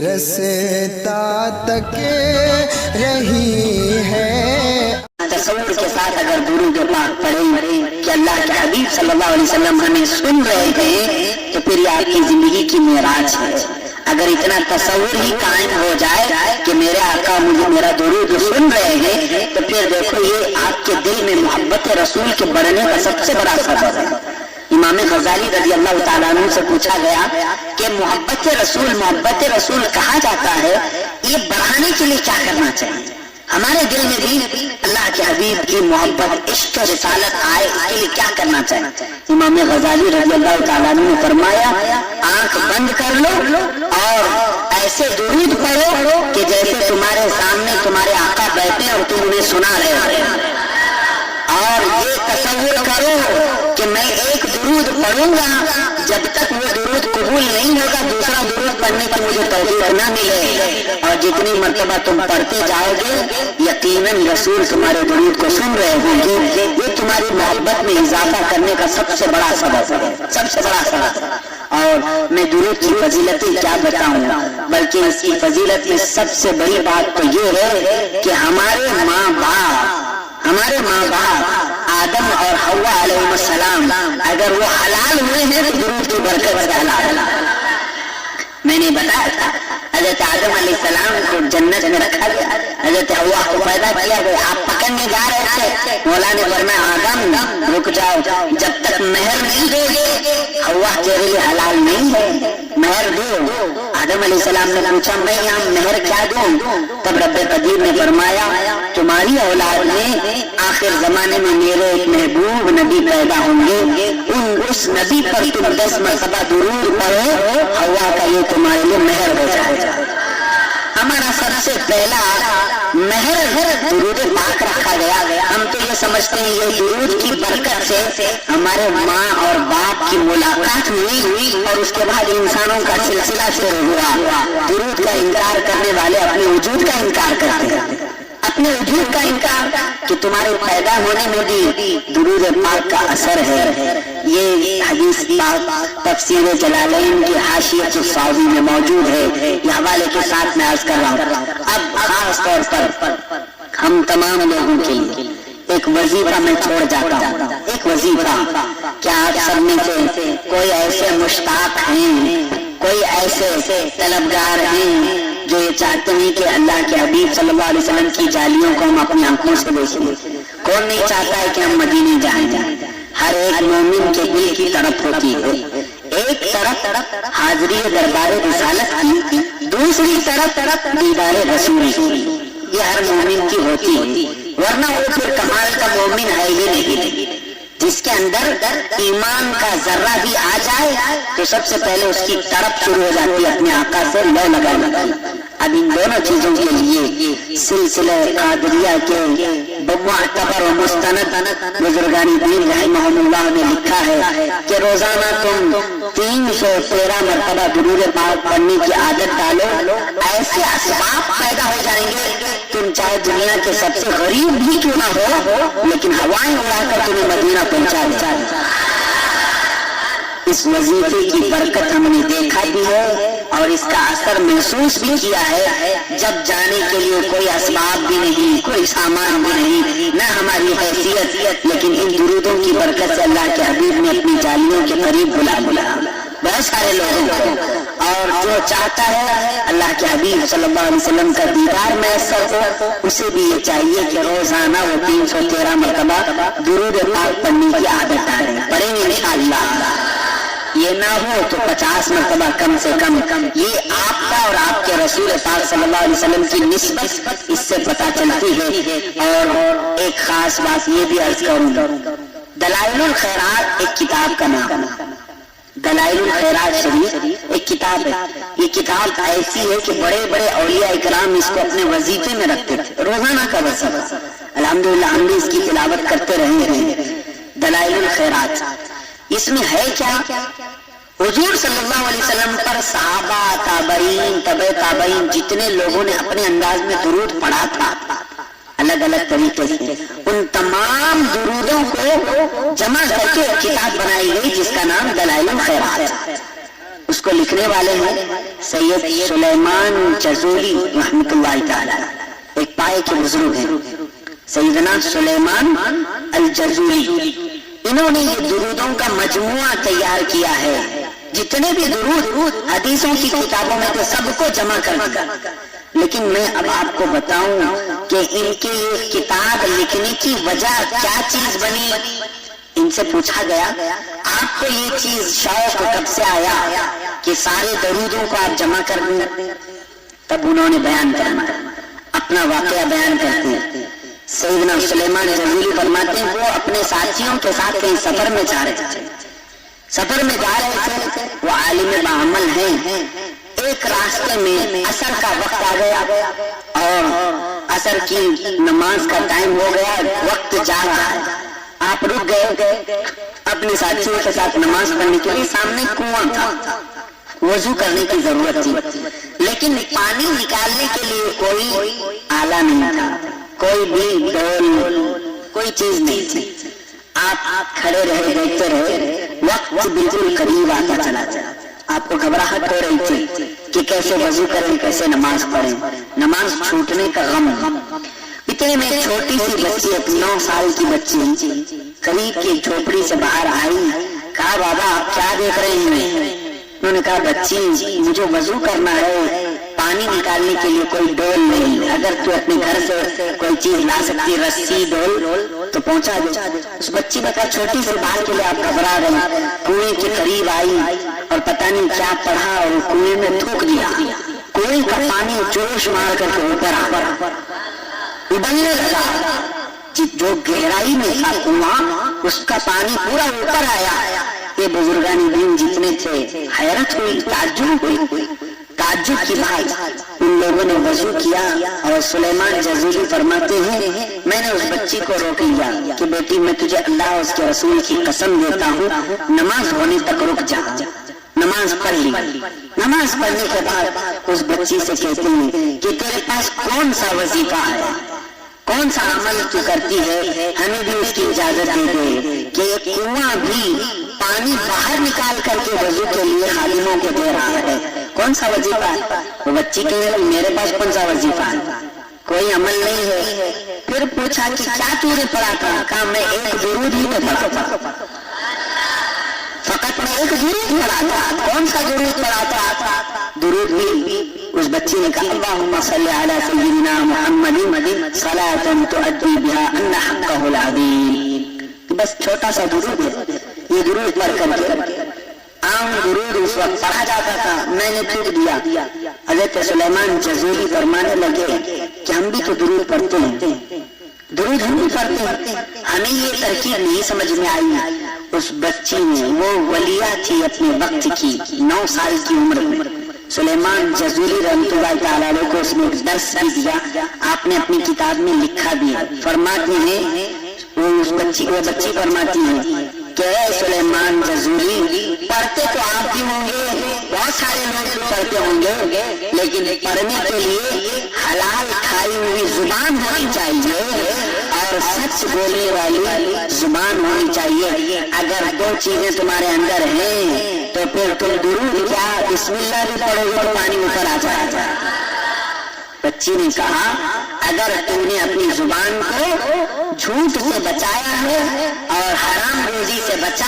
رستا تک رہی ہے۔ تصور کے ساتھ اگر درود پاک پڑھیں کہ اللہ کے حبیب صلی اللہ علیہ وسلم ہمیں سن رہے ہیں تو پھر یہ آپ کی زندگی کی معراج ہے۔ اگر اتنا تصور ہی قائم ہو جائے کہ میرے آقا مجھے میرا درود سن رہے ہیں تو پھر دیکھو یہ آپ کے دل میں محبت رسول کے بڑھنے کا سب سے بڑا سبب ہے۔ امام غزالی رضی اللہ تعالیٰ عنہ سے پوچھا گیا کہ محبت رسول کہا جاتا ہے، یہ بڑھانے کے لیے کیا کرنا چاہیے؟ ہمارے دل میں بھی اللہ کے حبیب کی محبت، عشق رسالت آئے، اس کے لیے کیا کرنا چاہیے؟ امام غزالی رضی اللہ تعالیٰ عنہ نے فرمایا آنکھ بند کر لو اور ایسے درود پڑھو کہ جیسے تمہارے سامنے تمہارے آقا بیٹھے اور تم انہیں سنا رہے ہو، اور یہ تصور کرو کہ میں ایک درود پڑھوں گا، جب تک وہ درود قبول نہیں ہوگا دوسرا درود پڑھنے کی مجھے توفیق نہ ملے، اور جتنی مرتبہ تم پڑھتے جاؤ گے یقیناً رسول تمہارے درود کو سن رہے ہوں گے۔ یہ تمہاری محبت میں اضافہ کرنے کا سب سے بڑا سبب ہے، سب سے بڑا سبب۔ اور میں درود کی فضیلتیں کیا بتاؤں، بلکہ اس کی فضیلت میں سب سے بڑی بات تو یہ ہے کہ ہمارے ماں باپ آدم اور حوا علیہ السلام اگر وہ حلال ہوئے ہیں تو درود کی برکت سے حلال۔ میں نے بتایا تھا حضرت آدم علیہ السلام کو جنت میں رکھا گیا، حضرت حوا کو پیدا کیا گیا، آپ پکڑنے جا رہے تھے، مولا نے فرمایا آدم رک جاؤ، جب تک مہر نہیں دو گے حوا تیرے لیے حلال نہیں ہے، مہر دو۔ آدم علیہ السلام نے پوچھا میں یہاں مہر کیا دوں؟ تب رب قدیر نے فرمایا تمہاری اولاد میں آخر زمانے میں میرے ایک محبوب نبی پیدا ہوں گے، اس نبی پر تم 10 مرتبہ درود پڑھو، حوا کا یہ تمہارے لیے مہر ہو جائے گا۔ ہمارا سب سے پہلا مہر درود پاک رکھا گیا۔ ہم تو یہ سمجھتے ہیں یہ درود کی برکت سے ہمارے ماں اور باپ کی ملاقات ہوئی اور اس کے بعد انسانوں کا سلسلہ شروع ہوا۔ درود کا انکار کرنے والے اپنے وجود کا انکار کرتے ہیں، اپنے وجود کا انکار کہ تمہارے پیدا ہونے میں بھی درود پاک کا اثر ہے۔ یہ حدیث پاک تفسیر جلالین کی حاشیۃ الصاوی میں موجود ہے، یہ حوالے کے ساتھ میں عرض کر رہا ہوں۔ اب خاص طور پر ہم تمام لوگوں کے لیے ایک وظیفہ میں چھوڑ جاتا ہوں، ایک وظیفہ۔ کیا آپ سب میں سے کوئی ایسے مشتاق ہیں، کوئی ایسے طلبگار ہیں جو یہ چاہتے ہیں کہ اللہ کے حبیب صلی اللہ علیہ وسلم کی جالیوں کو ہم اپنی آنکھوں سے دیکھیں؟ کون نہیں چاہتا ہے کہ ہم مدینے جائیں؟ ہر ایک مومن کے دل کی تڑپ ہوتی ہے، ایک طرف حاضری دربار رسالت کی، دوسری طرف دیدار رسول کی، یہ ہر مومن کی ہوتی ہے، ورنہ وہ پھر کمال کا مومن ہے ہی نہیں۔ جس کے اندر ایمان کا ذرہ بھی آ جائے تو سب سے پہلے اس کی طرف شروع ہو جاتی ہے اپنے آقا سے لو لگانا۔ اب ان دونوں چیزوں کے لیے سلسلہ قادریہ کے معتبر و مستند بزرگان دین رحمہم اللہ نے لکھا ہے کہ روزانہ تم 313 مرتبہ درود پاک پڑھنے کی عادت ڈالو، ایسے اسباب پیدا ہو جائیں گے تم چاہے دنیا کے سب سے غریب بھی کیوں نہ ہو لیکن ہوائیں اڑا کر تمہیں مدینہ پہنچا دے۔ اس وظیفے کی برکت ہم نے دیکھا بھی ہے اور اس کا اثر محسوس بھی کیا ہے، جب جانے کے لیے کوئی اسباب بھی نہیں، کوئی سامان بھی نہیں، نہ ہماری حیثیت، لیکن ان درودوں کی برکت سے اللہ کے حبیب نے اپنی جالیوں کے قریب بلا بہت سارے لوگوں کو، اور جو چاہتا ہے اللہ کے حبیب صلی اللہ علیہ وسلم کا دیدار میسر ہو اسے بھی یہ چاہیے کہ روزانہ وہ 313 مرتبہ درود پاک پڑھنے کی عادت ڈالیں، پڑھیں گے انشاءاللہ۔ یہ نہ ہو تو 50 مرتبہ کم سے کم۔ یہ آپ کا اور آپ کے رسول پاک صلی اللہ علیہ وسلم کی نسبت اس سے پتہ چلتی ہے۔ اور ایک خاص بات یہ بھی عرض کروں، دلائل الخیرات ایک کتاب کا نام، دلائل الخیرات شریف ایک کتاب ہے۔ یہ کتاب ایسی ہے کہ بڑے بڑے اولیاء اکرام اس کو اپنے وظیفے میں رکھتے تھے، روزانہ کا وظیفہ۔ الحمدللہ ہم بھی اس کی تلاوت کرتے رہے ہیں۔ دلائل الخیرات اس میں ہے کیا؟ حضور صلی اللہ علیہ وسلم پر صحابہ، تابعین، تبع تابعین جتنے لوگوں نے اپنے انداز میں درود پڑھا تھا الگ الگ طریقے سے، ان تمام درودوں کو جمع کر کے کتاب بنائی گئی جس کا نام دلائل الخیرات۔ اس کو لکھنے والے ہیں سید سلیمان جزولی رحمۃ اللہ تعالی، ایک پائے کے بزرگ ہیں سیدنا سلیمان الجزولی. انہوں نے یہ درودوں کا مجموعہ تیار کیا ہے. جتنے بھی درود حدیثوں کی کتابوں میں تھے سب کو جمع کر دیا. لیکن میں اب آپ کو بتاؤں کہ ان کی یہ کتاب لکھنے کی وجہ کیا چیز بنی. ان سے پوچھا گیا آپ کو یہ چیز شوق کب سے آیا کہ سارے درودوں کو آپ جمع کر دیں. تب انہوں نے بیان کرنا اپنا واقعہ بیان کرتے ہیں. سیدنا سلیمان جزولی فرماتے ہیں وہ اپنے ساتھیوں کے ساتھ کہیں سفر میں جا رہے تھے. سفر میں جا رہے تھے، وہ عالم بعمل ہیں. ایک راستے میں عصر کا وقت آ گیا اور عصر کی نماز کا ٹائم ہو گیا، وقت جا رہا ہے. آپ رک گئے اپنے ساتھیوں کے ساتھ نماز پڑھنے کے لیے. سامنے کنواں تھا، وضو کرنے کی ضرورت تھی، لیکن پانی نکالنے کے لیے کوئی آلہ نہیں تھا، کوئی بھی ڈول، کوئی چیز نہیں تھی. آپ کھڑے رہے، دیکھتے رہے. وقت بالکل قریب آتا چلا گیا. آپ کو گھبراہٹ ہو رہی تھی کہ کیسے وضو کریں، کیسے نماز پڑھیں، نماز چھوٹنے کا غم. اتنے میں چھوٹی سی بچی، 9 سال کی بچی قریب کی جھوپڑی سے باہر آئی. کہا بابا آپ کیا دیکھ رہے ہیں؟ انہوں نے کہا بچی مجھے وضو کرنا ہے، پانی نکالنے کے لیے کوئی ڈول نہیں. اگر تو اپنے گھر سے کوئی چیز لا سکتی، رسی ڈول تو پہنچا دے. اس بچی نے کہا چھوٹی سی بات کے لیے آپ گھبرا رہے. کنویں کے قریب آئی اور پتہ نہیں کیا پڑھا اور کنویں میں تھوک دیا. کنویں کا پانی جوش مار کر کے اوپر ابلنے لگا. جو گہرائی میں تھا کنواں اس کا پانی پورا اوپر آیا. یہ بزرگان دین جتنے تھے حیرت ہوئی، تعجب ہوئی. تعجب کی بات، ان لوگوں نے وضو کیا اور سلیمان جزولی فرماتے ہیں میں نے اس بچی کو روک لیا کہ بیٹی میں تجھے اللہ اور اس کے رسول کی قسم دیتا ہوں نماز ہونے تک رک جا. نماز پڑھ لی. نماز پڑھنے کے بعد اس بچی سے کہتے ہیں کہ تیرے پاس کون سا وظیفہ ہے، کون سا عمل تو کرتی ہے، ہمیں بھی اس کی اجازت دے دے کہ ایک کنواں بھی پانی باہر نکال کر کے وضو کے لیے خادموں کو دے رہا ہے. کون سا وظیفہ ہے؟ وہ بچی کہنے لگی میرے پاس کون سا وظیفہ ہے، کوئی عمل نہیں ہے. پھر پوچھا کہ کیا تو نے پڑھا تھا؟ کہا میں ایک درود ہی تو پڑھا تھا، فقط میں ایک درود پڑھا تھا. کون سا درود پڑھا تھا؟ درود بھی. اس بچی نے کہا اللہم صلی علی سیدنا محمد صلاۃ تؤدی بها ان حقہ العظیم. بس چھوٹا سا درود ہے. یہ درود پڑھ کر کے عام درود اس وقت پڑھا جاتا تھا، میں نے تھوک دیا. حضرت سلیمان جزولی فرمانے لگے کہ ہم بھی تو درود پڑھتے ہیں، درود ہم بھی پڑھتے ہیں، ہمیں یہ ترکیب نہیں سمجھ میں آئی. اس بچی نے، وہ ولیہ تھی اپنے وقت کی، 9 سال کی عمر میں. سلیمان جزولی رحمۃ اللہ تعالیٰ علیہ کو اس نے ایک درس بھی دیا. آپ نے اپنی کتاب میں لکھا بھی ہے. فرماتے ہیں وہ بچی فرماتی ہے کہ اے سلیمان جزولی پڑھتے تو آپ بھی ہوں گے، بہت سارے لوگ پڑھتے ہوں گے، لیکن پڑھنے کے لیے حلال کھائی ہوئی زبان ہونی چاہیے اور سچ بولنے والی زبان ہونی چاہیے. اگر 2 چیزیں تمہارے اندر ہیں تو پھر تم درود کیا بسم اللہ بھی پڑھو گے تو پانی اوپر آ جائے گا. بچی نے کہا اگر تم نے اپنی زبان کو جھوٹ سے بچایا ہے اور حرام روزی سے بچا